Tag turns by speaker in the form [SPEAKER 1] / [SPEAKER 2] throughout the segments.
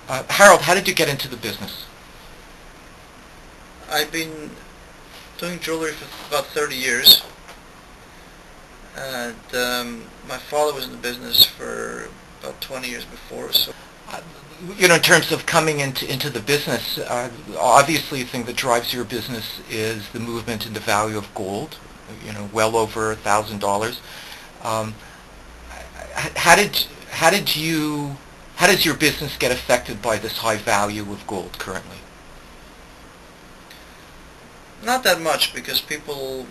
[SPEAKER 1] Harold, how did you get into the business?
[SPEAKER 2] I've been doing jewelry for about 30 years, and my father was in the business for about 20 years before. So,
[SPEAKER 1] Uh, in terms of coming into the business, obviously the thing that drives your business is the movement in the value of gold, well over $1,000. Um, how did how does your business get affected by this high value of gold currently?
[SPEAKER 2] not that much because people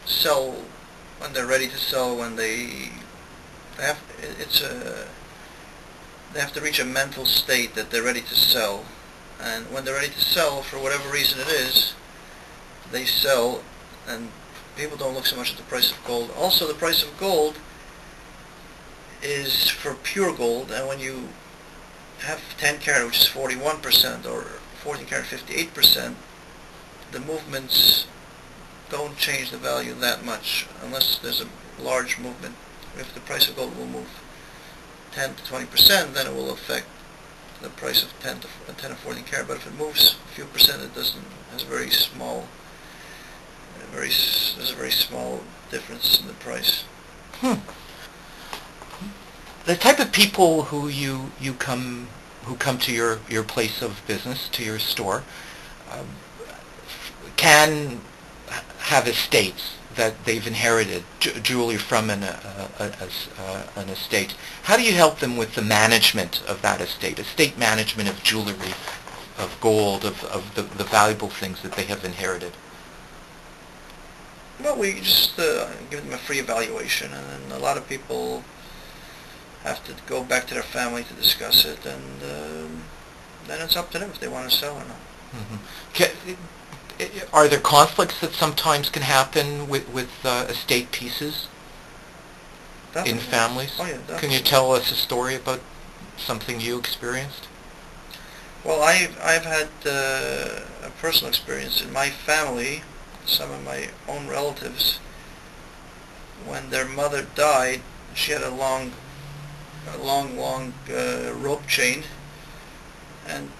[SPEAKER 2] sell when they're ready to sell. When they have it's a they have to reach a mental state that they're ready to sell, and when they're ready to sell, for whatever reason it is, they sell, and people don't look so much at the price of gold. Also, the price of gold is for pure gold, and when you have 10 carat, which is 41%, or 14 carat, 58%, the movements don't change the value that much unless there's a large movement. If the price of gold will move 10 to 20%, then it will affect the price of 10 or 14 carat. But if it moves a few percent, it doesn't. Has a very small, there's a very small difference in the price.
[SPEAKER 1] Hmm. The type of people who come to your place of business, to your store, um, can have estates that they've inherited jewelry from an estate. How do you help them with the management of that estate management of jewelry, of gold, of the valuable things that they have inherited?
[SPEAKER 2] Well, we just give them a free evaluation, and then a lot of people have to go back to their family to discuss it, and then it's up to them if they want to sell or not.
[SPEAKER 1] Mm-hmm. Are there conflicts that sometimes can happen with estate pieces in
[SPEAKER 2] Definitely.
[SPEAKER 1] families?
[SPEAKER 2] Oh yeah, definitely.
[SPEAKER 1] Can you tell us a story about something you experienced?
[SPEAKER 2] Well, I've had a personal experience in my family. Some of my own relatives, when their mother died, she had a long rope chain, and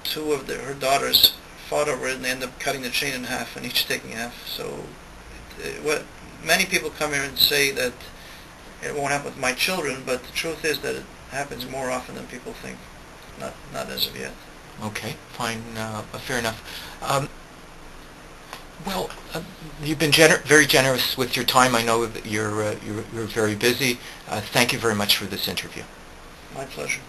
[SPEAKER 2] two of her daughters fought over it, and they ended up cutting the chain in half and each taking half. So, what many people come here and say that it won't happen with my children, but the truth is that it happens more often than people think. Not as of yet.
[SPEAKER 1] Okay, fine, fair enough. Well, you've been very generous with your time. I know that you're very busy. Thank you very much for this interview.
[SPEAKER 2] My pleasure.